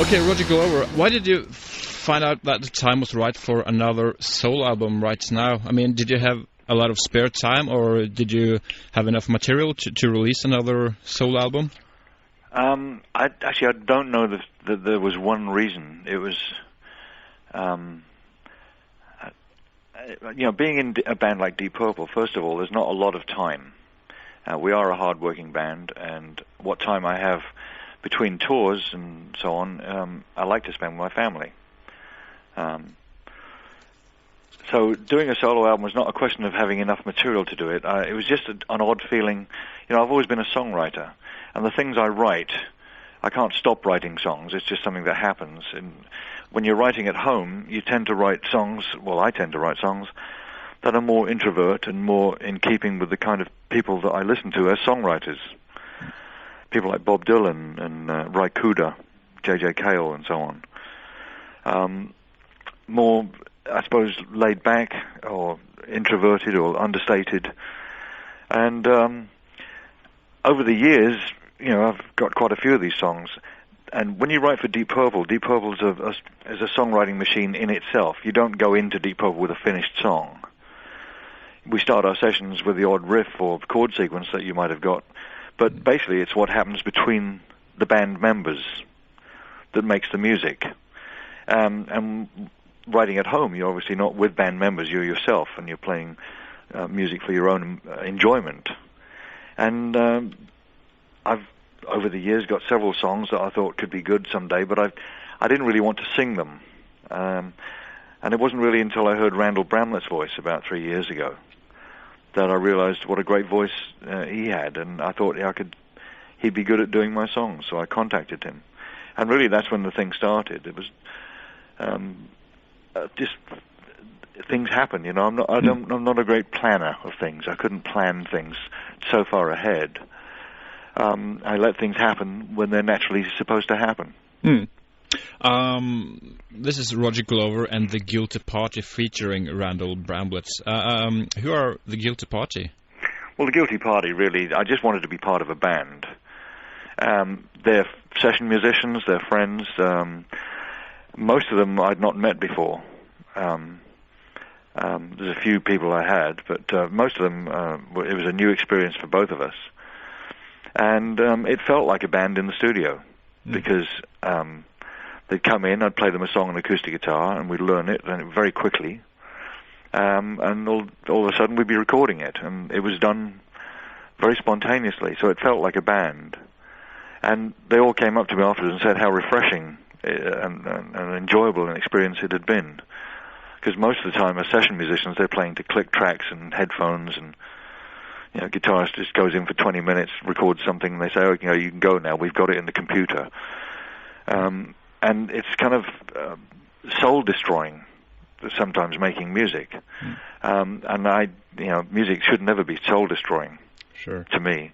Okay, Roger Glover, why did you find out that the time was right for another solo album right now? I mean, did you have a lot of spare time, or did you have enough material to release another solo album? I don't know that there was one reason. It was, being in a band like Deep Purple, first of all, there's not a lot of time. We are a hard-working band, and what time I have between tours and so on, I like to spend with my family. So doing a solo album was not a question of having enough material to do it. It was just an odd feeling. I've always been a songwriter, and the things I write, I can't stop writing songs. It's just something that happens. And when you're writing at home, you tend to write songs, well, I tend to write songs that are more introvert and more in keeping with the kind of people that I listen to as songwriters. People like Bob Dylan and Ry Cooder, J.J. Cale, and so on. More, I suppose, laid back or introverted or understated. And over the years, I've got quite a few of these songs. And when you write for Deep Purple is a songwriting machine in itself. You don't go into Deep Purple with a finished song. We start our sessions with the odd riff or chord sequence that you might have got. But basically, it's what happens between the band members that makes the music. And writing at home, you're obviously not with band members, you're yourself, and you're playing music for your own enjoyment. And I've, over the years, got several songs that I thought could be good someday, but I didn't really want to sing them. And it wasn't really until I heard Randall Bramlett's voice about 3 years ago that I realized what a great voice he had, and I thought he'd be good at doing my songs, so I contacted him. And really, that's when the thing started. It was just things happen, I'm not a great planner of things. I couldn't plan things so far ahead. I let things happen when they're naturally supposed to happen. This is Roger Glover and the Guilty Party featuring Randall Bramlett. Who are the Guilty Party? Well, the Guilty Party, really, I just wanted to be part of a band. They're session musicians, they're friends. Most of them I'd not met before. There's a few people I had, but most of them, it was a new experience for both of us. And it felt like a band in the studio, because they'd come in, I'd play them a song on acoustic guitar, and we'd learn it, and very quickly. And all of a sudden we'd be recording it, and it was done very spontaneously, so it felt like a band. And they all came up to me afterwards and said how refreshing and enjoyable an experience it had been. Because most of the time, as session musicians, they're playing to click tracks and headphones, and guitarist just goes in for 20 minutes, records something, and they say, "Oh, you can go now. We've got it in the computer." And it's kind of soul-destroying, sometimes making music. And music should never be soul-destroying. Sure. To me,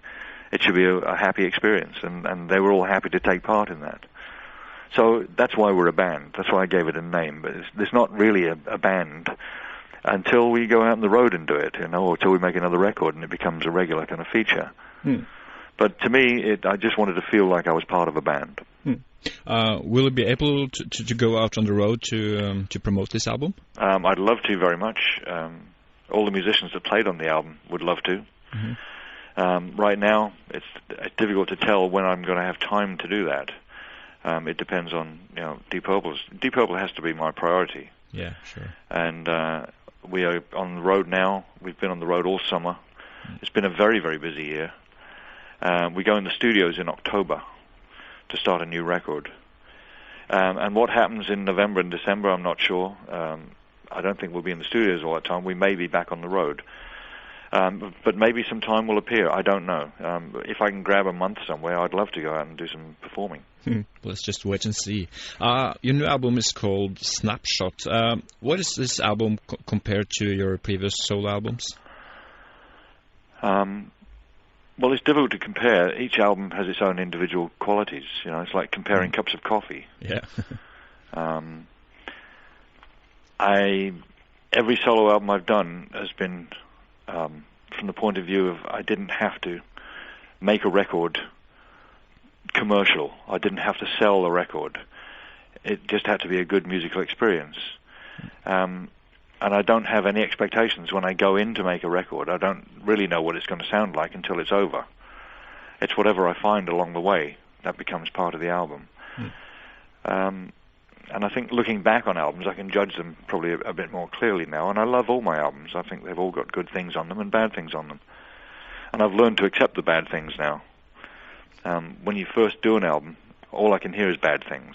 it should be a happy experience, and they were all happy to take part in that. So that's why we're a band. That's why I gave it a name. But it's not really a band until we go out on the road and do it, or until we make another record and it becomes a regular kind of feature. But to me, I just wanted to feel like I was part of a band. Will you be able to go out on the road to promote this album? I'd love to very much. All the musicians that played on the album would love to. Right now, it's difficult to tell when I'm going to have time to do that. It depends on Deep Purple. Deep Purple has to be my priority. Yeah, sure. And we are on the road now. We've been on the road all summer. It's been a very, very busy year. We go in the studios in October to start a new record. And what happens in November and December, I'm not sure. I don't think we'll be in the studios all that time. We may be back on the road. But maybe some time will appear. I don't know. If I can grab a month somewhere, I'd love to go out and do some performing. Let's just wait and see. Your new album is called Snapshot. What is this album compared to your previous solo albums? Well, it's difficult to compare. Each album has its own individual qualities. It's like comparing cups of coffee. Yeah. Every solo album I've done has been from the point of view of I didn't have to make a record commercial. I didn't have to sell a record. It just had to be a good musical experience. And I don't have any expectations when I go in to make a record. I don't really know what it's going to sound like until it's over. It's whatever I find along the way that becomes part of the album. And I think looking back on albums, I can judge them probably a bit more clearly now. And I love all my albums. I think they've all got good things on them and bad things on them. And I've learned to accept the bad things now. When you first do an album, all I can hear is bad things.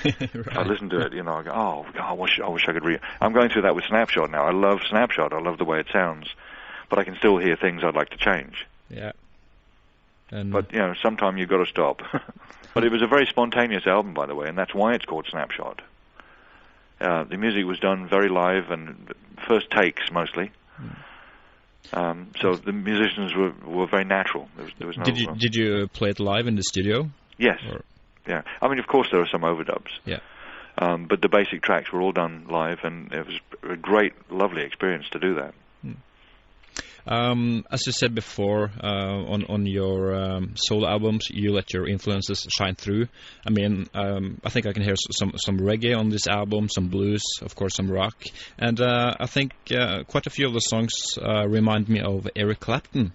Right. I listen to it, you know, I go, oh, God, I wish I could read. I'm going through that with Snapshot now. I love Snapshot. I love the way it sounds. But I can still hear things I'd like to change. Yeah. But, you know, sometime you've got to stop. But it was a very spontaneous album, by the way, and that's why it's called Snapshot. The music was done very live and first takes, mostly. So the musicians were very natural. There was no, did you play it live in the studio? Yes. Yeah. I mean, of course, there are some overdubs. Yeah. But the basic tracks were all done live, and it was a great, lovely experience to do that. As you said before, on your solo albums, you let your influences shine through. I mean, I think I can hear some reggae on this album, some blues, of course, some rock, and I think quite a few of the songs remind me of Eric Clapton.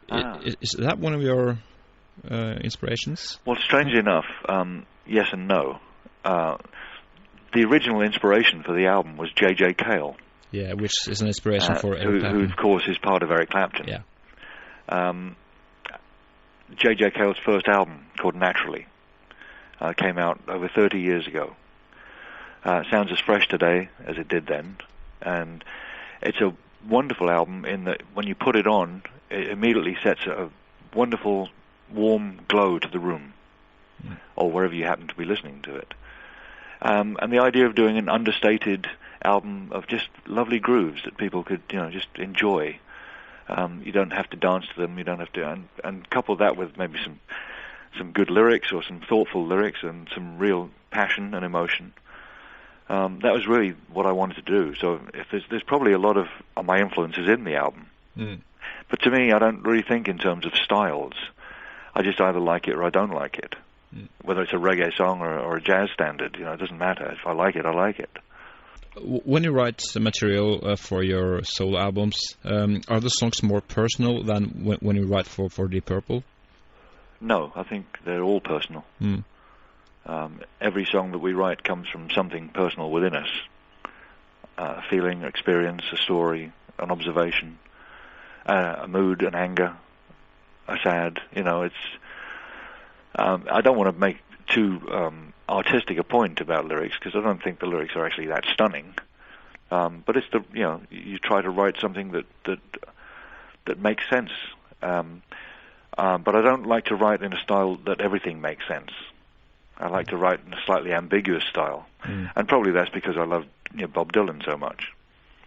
Is that one of your inspirations? Well, strangely enough, yes and no. The original inspiration for the album was J.J. Cale. Yeah, which is an inspiration for Eric Clapton. Who, of course, is part of Eric Clapton. Yeah. J.J. Cale's first album, called Naturally, came out over 30 years ago. Sounds as fresh today as it did then. And it's a wonderful album in that when you put it on, it immediately sets a wonderful, warm glow to the room, or wherever you happen to be listening to it. And the idea of doing an understated album of just lovely grooves that people could, you know, just enjoy. You don't have to dance to them. You don't have to, and couple that with maybe some good lyrics or some thoughtful lyrics and some real passion and emotion. That was really what I wanted to do. So if there's probably a lot of my influences in the album. But to me, I don't really think in terms of styles. I just either like it or I don't like it. Whether it's a reggae song or a jazz standard, you know, it doesn't matter. If I like it, I like it. When you write material for your solo albums, are the songs more personal than when you write for Deep Purple? No, I think they're all personal. Every song that we write comes from something personal within us. A feeling, experience, a story, an observation, a mood, an anger, a sad, you know, it's... I don't want to make too artistic a point about lyrics, because I don't think the lyrics are actually that stunning. But it's the, you know, you try to write something that makes sense. But I don't like to write in a style that everything makes sense. I like to write in a slightly ambiguous style, and probably that's because I love, you know, Bob Dylan so much.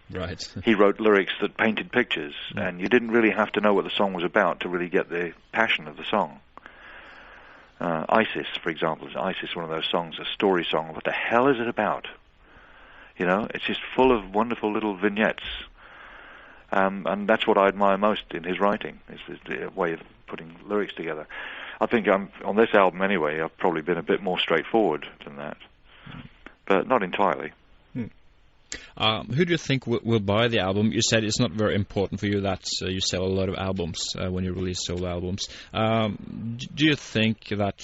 Right. He wrote lyrics that painted pictures, and you didn't really have to know what the song was about to really get the passion of the song. Isis, for example, is one of those songs, a story song. What the hell is it about? You know, it's just full of wonderful little vignettes. And that's what I admire most in his writing, is the way of putting lyrics together. I think on this album anyway, I've probably been a bit more straightforward than that. But not entirely. Who do you think will buy the album? You said it's not very important for you that you sell a lot of albums when you release solo albums. Do you think that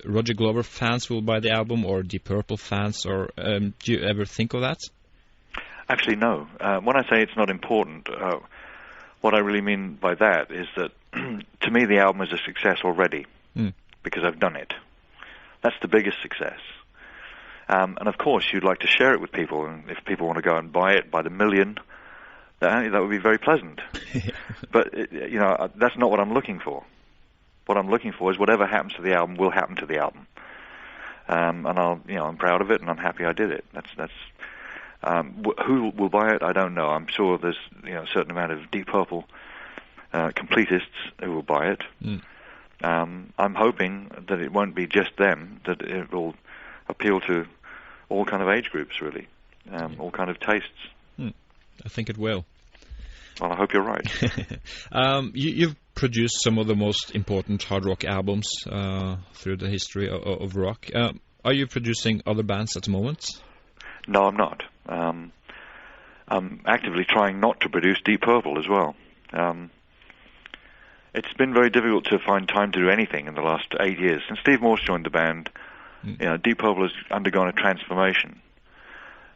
Roger Glover fans will buy the album, or Deep Purple fans, or do you ever think of that? Actually, no. When I say it's not important, what I really mean by that is that to me the album is a success already, because I've done it. That's the biggest success. And of course, you'd like to share it with people, and if people want to go and buy it by the million, that would be very pleasant. But you know, that's not what I'm looking for. What I'm looking for is whatever happens to the album will happen to the album, and I'm proud of it, and I'm happy I did it. That's who will buy it, I don't know. I'm sure there's, you know, a certain amount of Deep Purple completists who will buy it. I'm hoping that it won't be just them, that it will appeal to all kind of age groups, really, all kind of tastes. I think it will. Well, I hope you're right. You've produced some of the most important hard rock albums through the history of rock. Are you producing other bands at the moment? No, I'm not. I'm actively trying not to produce Deep Purple as well. It's been very difficult to find time to do anything in the last 8 years. Since Steve Morse joined the band, Deep Purple has undergone a transformation.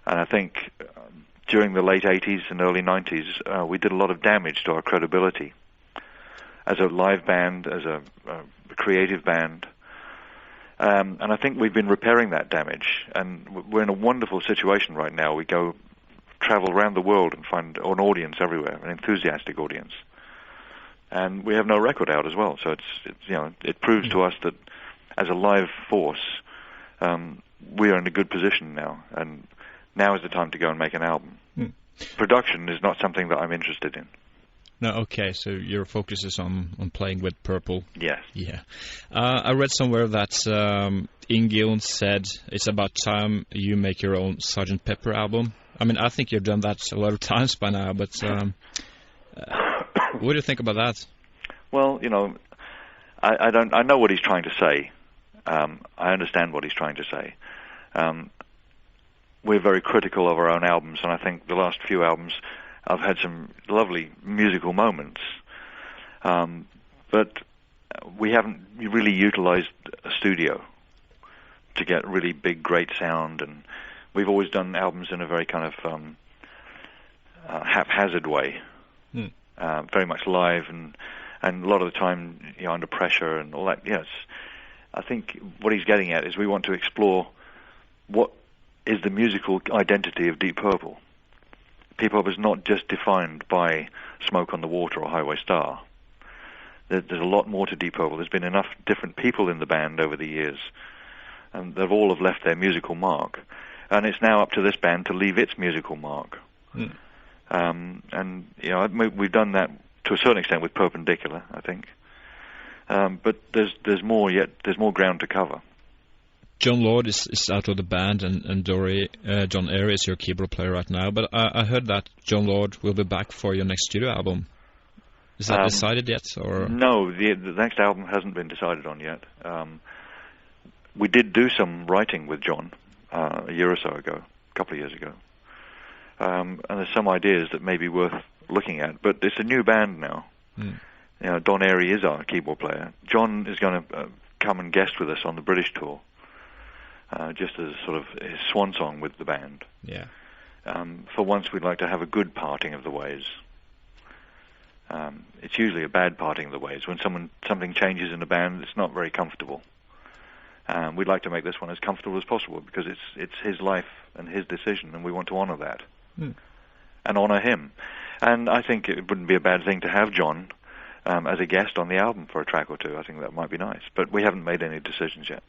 And I think during the late 80s and early 90s, we did a lot of damage to our credibility as a live band, as a creative band. And I think we've been repairing that damage. And we're in a wonderful situation right now. We travel around the world and find an audience everywhere, an enthusiastic audience. And we have no record out as well. So it proves to us that as a live force, we are in a good position now. And now is the time to go and make an album. Production is not something that I'm interested in. No, okay, so your focus is on playing with Purple. Yes. Yeah. I read somewhere that Ian Gillan said it's about time you make your own Sgt. Pepper album. I mean, I think you've done that a lot of times by now, but what do you think about that? Well, I know what he's trying to say. I understand what he's trying to say. We're very critical of our own albums, and I think the last few albums I've had some lovely musical moments, but we haven't really utilized a studio to get really big, great sound, and we've always done albums in a very kind of haphazard way, very much live, and a lot of the time under pressure and all that. Yes, I think what he's getting at is we want to explore what is the musical identity of Deep Purple. Deep Purple is not just defined by Smoke on the Water or Highway Star. There's a lot more to Deep Purple. There's been enough different people in the band over the years, and they've all have left their musical mark. And it's now up to this band to leave its musical mark. And we've done that to a certain extent with Perpendicular, I think. But there's more yet. There's more ground to cover. John Lord is out of the band, and John Airy is your keyboard player right now. But I heard that John Lord will be back for your next studio album. Is that decided yet? Or no, the next album hasn't been decided on yet. We did do some writing with John a year or so ago, a couple of years ago. And there's some ideas that may be worth looking at. But it's a new band now. Don Airy is our keyboard player. John is going to come and guest with us on the British tour. Just as sort of his swan song with the band. Yeah. For once, we'd like to have a good parting of the ways. It's usually a bad parting of the ways. When something changes in a band, it's not very comfortable. We'd like to make this one as comfortable as possible because it's his life and his decision, and we want to honor that and honor him. And I think it wouldn't be a bad thing to have John as a guest on the album for a track or two. I think that might be nice, but we haven't made any decisions yet.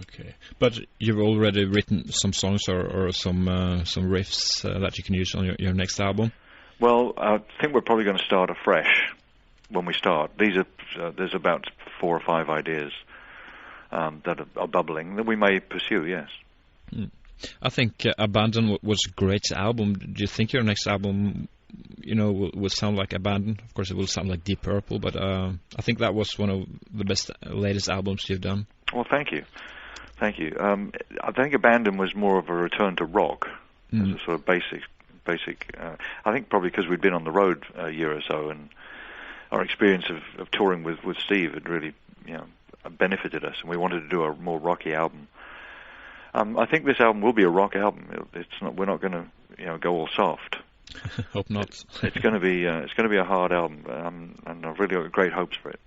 Okay, but you've already written some songs or some riffs that you can use on your next album. Well, I think we're probably going to start afresh when we start. There's about 4 or 5 ideas that are bubbling that we may pursue. Yes. I think Abandon was a great album. Do you think your next album, will sound like Abandon? Of course, it will sound like Deep Purple, but I think that was one of the best latest albums you've done. Well, thank you. Thank you. I think Abandon was more of a return to rock as a sort of basic. I think probably because we'd been on the road a year or so, and our experience of touring with Steve had really, benefited us, and we wanted to do a more rocky album. I think this album will be a rock album. We're not going to, go all soft. Hope not. It's going to be a hard album, and I've really got great hopes for it.